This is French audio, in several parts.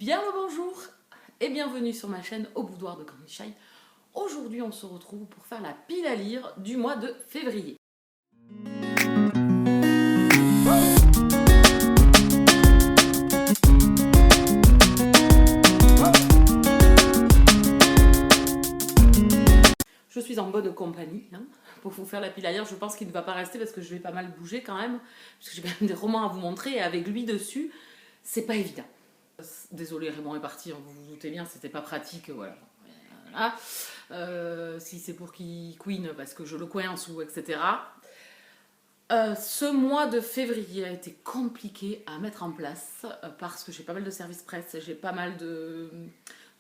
Bien le bonjour et bienvenue sur ma chaîne Au Boudoir de Candy Shy. Aujourd'hui on se retrouve pour faire la pile à lire du mois de février. Je suis en bonne compagnie pour vous faire la pile à lire. Je pense qu'il ne va pas rester parce que je vais pas mal bouger quand même, parce que j'ai quand même des romans à vous montrer et avec lui dessus, c'est pas évident. Désolé, Raymond est parti, vous vous doutez bien, c'était pas pratique, voilà. Si c'est pour qu'il queen parce que je le coince ou etc. Ce mois de février a été compliqué à mettre en place parce que j'ai pas mal de services presse, j'ai pas mal de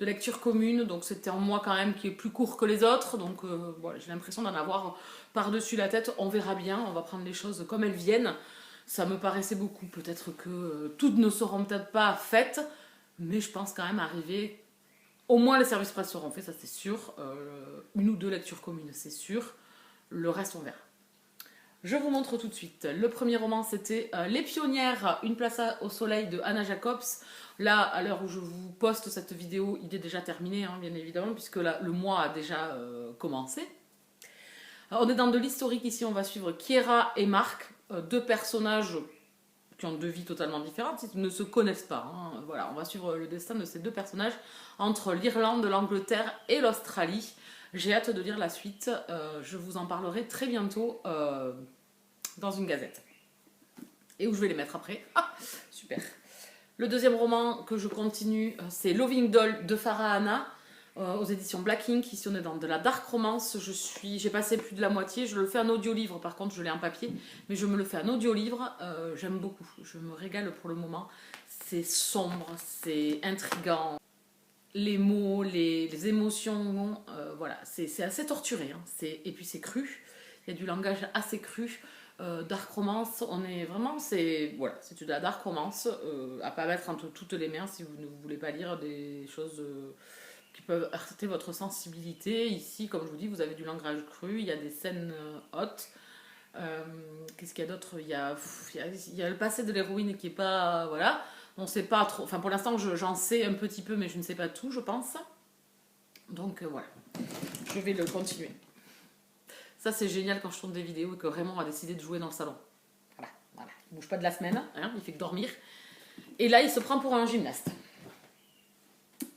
lectures communes, donc c'était un mois quand même qui est plus court que les autres, donc voilà, j'ai l'impression d'en avoir par-dessus la tête. On verra bien, on va prendre les choses comme elles viennent. Ça me paraissait beaucoup, peut-être que toutes ne seront peut-être pas faites, mais je pense quand même arriver. Au moins les services presse seront faits, ça c'est sûr. Une ou deux lectures communes, c'est sûr. Le reste, on verra. Je vous montre tout de suite. Le premier roman, c'était Les Pionnières, une place au soleil de Anna Jacobs. Là, à l'heure où je vous poste cette vidéo, il est déjà terminé, bien évidemment, puisque là, le mois a déjà commencé. Alors, on est dans de l'historique ici, on va suivre Kiera et Marc, deux personnages qui ont deux vies totalement différentes, ils ne se connaissent pas. Voilà, on va suivre le destin de ces deux personnages entre l'Irlande, l'Angleterre et l'Australie. J'ai hâte de lire la suite. Je vous en parlerai très bientôt dans une gazette. Et où je vais les mettre après. Ah, super. Le deuxième roman que je continue, c'est Loving Doll de Farah Hanna, aux éditions Black Ink. Ici, on est dans de la dark romance. J'ai passé plus de la moitié. Je le fais en audio-livre, par contre, je l'ai en papier. Mais je me le fais en audio-livre. J'aime beaucoup. Je me régale pour le moment. C'est sombre, c'est intriguant. Les mots, les émotions, voilà. C'est assez torturé. Et puis, c'est cru. Il y a du langage assez cru. Dark romance, on est vraiment, c'est de la dark romance à pas mettre entre toutes les mains si vous ne voulez pas lire des choses qui peuvent heurter votre sensibilité. Ici, comme je vous dis, vous avez du langage cru, il y a des scènes hautes. Qu'est-ce qu'il y a d'autre? Il y a le passé de l'héroïne qui est pas, voilà, on sait pas trop, enfin pour l'instant j'en sais un petit peu mais je ne sais pas tout, je pense. Donc voilà, je vais le continuer. Ça, c'est génial quand je tourne des vidéos et que Raymond a décidé de jouer dans le salon. Voilà. Il ne bouge pas de la semaine, il fait que dormir. Et là, il se prend pour un gymnaste.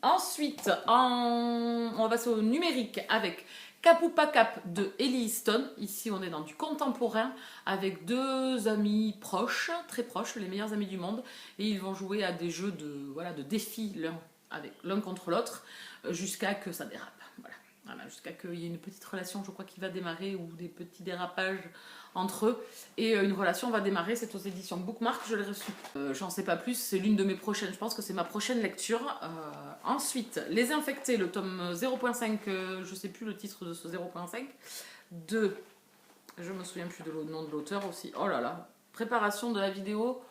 Ensuite, on va passer au numérique avec Kapupa Cap de Ellie Easton. Ici, on est dans du contemporain avec deux amis proches, très proches, les meilleurs amis du monde. Et ils vont jouer à des jeux de défis l'un contre l'autre jusqu'à que ça dérape. Voilà, jusqu'à qu'il y ait une petite relation, je crois, qui va démarrer, ou des petits dérapages entre eux. Et une relation va démarrer, c'est aux éditions Bookmark, je l'ai reçu. J'en sais pas plus, c'est l'une de mes prochaines, je pense que c'est ma prochaine lecture. Ensuite, Les Infectés, le tome 0.5, je sais plus le titre de ce 0.5, de... Je me souviens plus de nom de l'auteur aussi. Oh là là, préparation de la vidéo.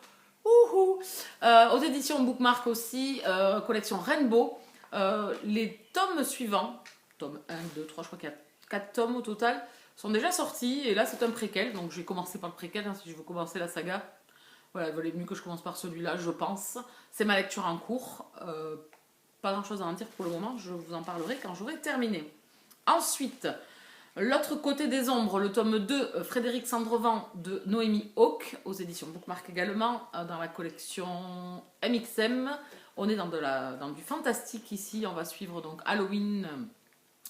Aux éditions Bookmark aussi, collection Rainbow. Les tomes suivants, tome 1, 2, 3, je crois qu'il y a 4 tomes au total, sont déjà sortis. Et là, c'est un préquel, donc je vais commencer par le préquel si je veux commencer la saga. Voilà, il valait mieux que je commence par celui-là, je pense. C'est ma lecture en cours. Pas grand-chose à en dire pour le moment, je vous en parlerai quand j'aurai terminé. Ensuite, L'autre côté des ombres, le tome 2, Frédéric Sandrevent de Noémie Hawk, aux éditions Bookmark également, dans la collection MXM. On est dans du fantastique ici, on va suivre donc Halloween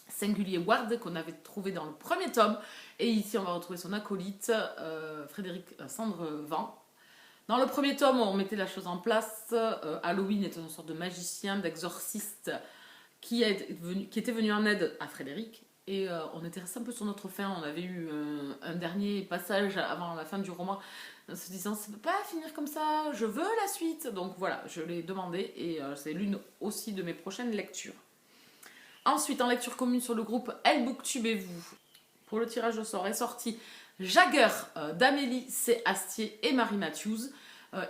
Singulier Ward qu'on avait trouvé dans le premier tome. Et ici on va retrouver son acolyte, Frédéric Sandrevent. Dans le premier tome, on mettait la chose en place. Halloween est une sorte de magicien, d'exorciste qui était venu en aide à Frédéric. Et on était resté un peu sur notre fin. On avait eu un dernier passage avant la fin du roman, en se disant ça ne peut pas finir comme ça, je veux la suite. Donc voilà, je l'ai demandé et c'est l'une aussi de mes prochaines lectures. Ensuite, en lecture commune sur le groupe Elle Booktube et vous, pour le tirage au sort est sorti Jagger d'Amélie C. Astier et Marie Matthews.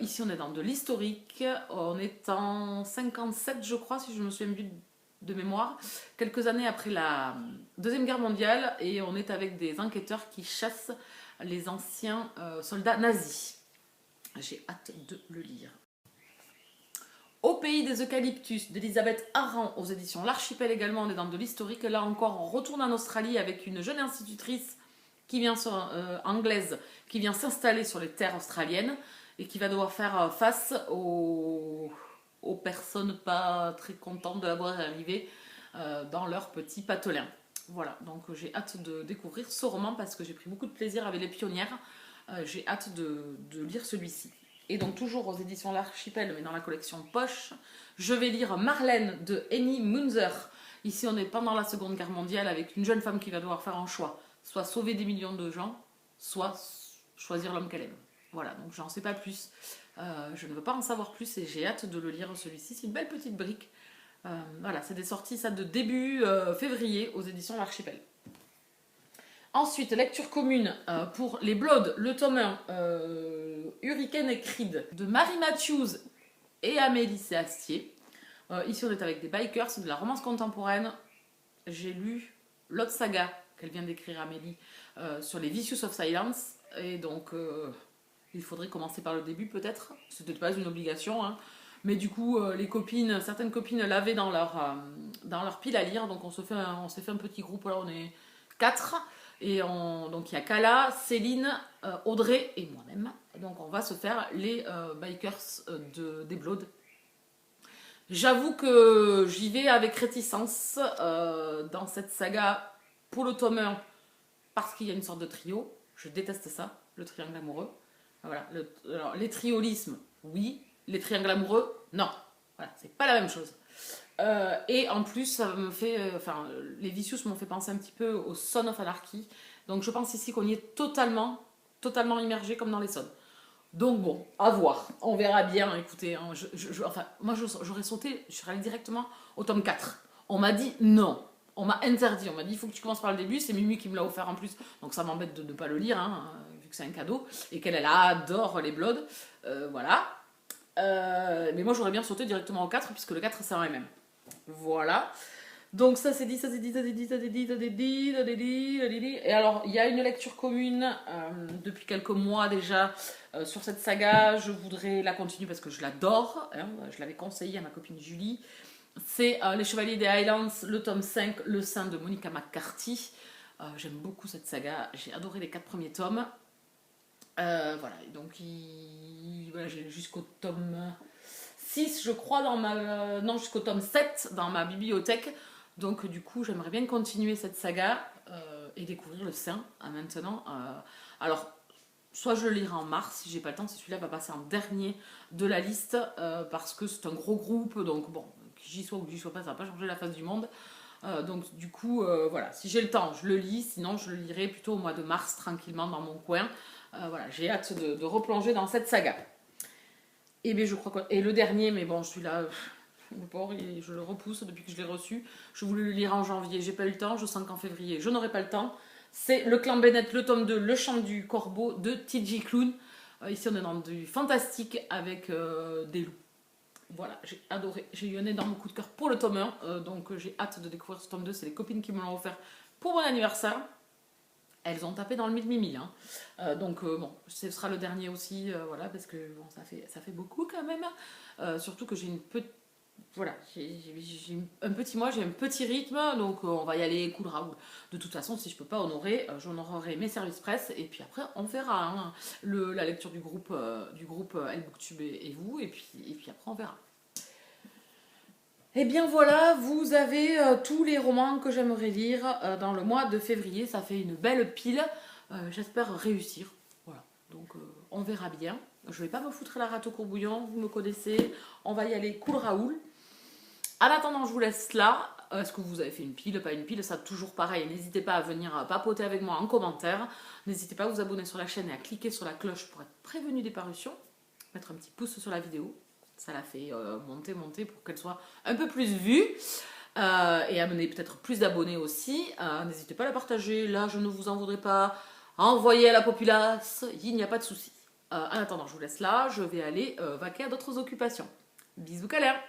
Ici, on est dans de l'historique. On est en 57, je crois, si je me souviens bien de mémoire, quelques années après la Deuxième Guerre mondiale, et on est avec des enquêteurs qui chassent les anciens soldats nazis. J'ai hâte de le lire. Au pays des eucalyptus d'Elisabeth Arran aux éditions L'Archipel également, on est dans de l'historique. Là encore, on retourne en Australie avec une jeune institutrice qui vient anglaise, qui vient s'installer sur les terres australiennes et qui va devoir faire face aux personnes pas très contentes de la voir arriver dans leur petit patelin. Voilà, donc j'ai hâte de découvrir ce roman parce que j'ai pris beaucoup de plaisir avec Les Pionnières. J'ai hâte de lire celui-ci. Et donc toujours aux éditions L'Archipel, mais dans la collection Poche, je vais lire Marlène de Henny Munzer. Ici, on est pendant la Seconde Guerre mondiale avec une jeune femme qui va devoir faire un choix. Soit sauver des millions de gens, soit choisir l'homme qu'elle aime. Voilà, donc j'en sais pas plus. Je ne veux pas en savoir plus et j'ai hâte de le lire celui-ci. C'est une belle petite brique. Voilà, c'est des sorties ça de début février aux éditions L'Archipel. Ensuite, lecture commune pour les Blood, le tome 1, Hurricane et Creed, de Marie Matthews et Amélie Séastier. Ici, on est avec des bikers, c'est de la romance contemporaine. J'ai lu l'autre saga qu'elle vient d'écrire, Amélie, sur les Vicious of Silence. Et donc, il faudrait commencer par le début, peut-être. Ce n'était pas une obligation, hein. Mais du coup, certaines copines l'avaient dans leur pile à lire. Donc, on s'est fait un petit groupe. Là, on est 4. Et donc il y a Kala, Céline, Audrey et moi-même. Donc on va se faire les bikers des Blood. J'avoue que j'y vais avec réticence dans cette saga pour le tome 1 parce qu'il y a une sorte de trio. Je déteste ça, le triangle amoureux. Voilà, alors, les triolismes, oui. Les triangles amoureux, non. Voilà, c'est pas la même chose. Et en plus, ça me fait, les Vicious m'ont fait penser un petit peu au Son of Anarchy. Donc je pense ici qu'on y est totalement immergé comme dans les Sons. Donc bon, à voir. On verra bien. Écoutez, hein, moi j'aurais sauté, je serais allée directement au tome 4. On m'a dit non. On m'a interdit. On m'a dit il faut que tu commences par le début. C'est Mimi qui me l'a offert en plus. Donc ça m'embête de ne pas le lire, hein, vu que c'est un cadeau. Et qu'elle adore les Blood. Voilà. Mais moi j'aurais bien sauté directement au 4 puisque le 4 c'est un MM. Voilà. Donc ça c'est dit. Et alors il y a une lecture commune depuis quelques mois déjà sur cette saga. Je voudrais la continuer parce que je l'adore. Hein, je l'avais conseillé à ma copine Julie. C'est Les Chevaliers des Highlands, le tome 5, Le Sein de Monica McCarthy. J'aime beaucoup cette saga. J'ai adoré les 4 premiers tomes. Voilà, et donc voilà, j'ai jusqu'au tome 6, je crois, jusqu'au tome 7 dans ma bibliothèque. Donc du coup, j'aimerais bien continuer cette saga et découvrir le sein maintenant. Alors, soit je le lirai en mars, si j'ai pas le temps, si celui-là va passer en dernier de la liste, parce que c'est un gros groupe, donc bon, que j'y sois ou que j'y sois pas, ça va pas changer la face du monde. Donc du coup, voilà, si j'ai le temps, je le lis, sinon je le lirai plutôt au mois de mars, tranquillement, dans mon coin. Voilà, j'ai hâte de replonger dans cette saga. Et bien, je crois que... Et le dernier, mais bon, celui-là, je le repousse depuis que je l'ai reçu. Je voulais le lire en janvier, j'ai pas eu le temps. Je sens qu'en février, je n'aurai pas le temps. C'est Le Clan Bennett, le tome 2, Le Chant du Corbeau de T.J. Klune. Ici, on est dans du fantastique avec des loups. Voilà, j'ai adoré. J'ai eu un énorme coup de cœur pour le tome 1. Donc, j'ai hâte de découvrir ce tome 2. C'est les copines qui me l'ont offert pour mon anniversaire. Elles ont tapé dans le mille-mimi. Hein. Donc, bon, ce sera le dernier aussi, voilà, parce que bon, ça fait beaucoup quand même. Surtout que j'ai une petite. Voilà, j'ai un petit mois, j'ai un petit rythme, donc on va y aller cool Raoul. De toute façon, si je peux pas honorer, j'honorerai mes services presse, et puis après, on verra hein, la lecture du groupe Elbooktube et vous, et puis après, on verra. Et bien voilà, vous avez tous les romans que j'aimerais lire dans le mois de février. Ça fait une belle pile. J'espère réussir. Voilà, donc on verra bien. Je vais pas me foutre la rate au courbouillon, vous me connaissez. On va y aller cool Raoul. En attendant, je vous laisse là. Est-ce que vous avez fait une pile, pas une pile? Ça toujours pareil. N'hésitez pas à venir papoter avec moi en commentaire. N'hésitez pas à vous abonner sur la chaîne et à cliquer sur la cloche pour être prévenu des parutions. Mettre un petit pouce sur la vidéo. Ça la fait monter pour qu'elle soit un peu plus vue et amener peut-être plus d'abonnés aussi. N'hésitez pas à la partager, là je ne vous en voudrais pas. Envoyez à la populace, il n'y a pas de souci. En attendant, je vous laisse là, je vais aller vaquer à d'autres occupations. Bisous câlins.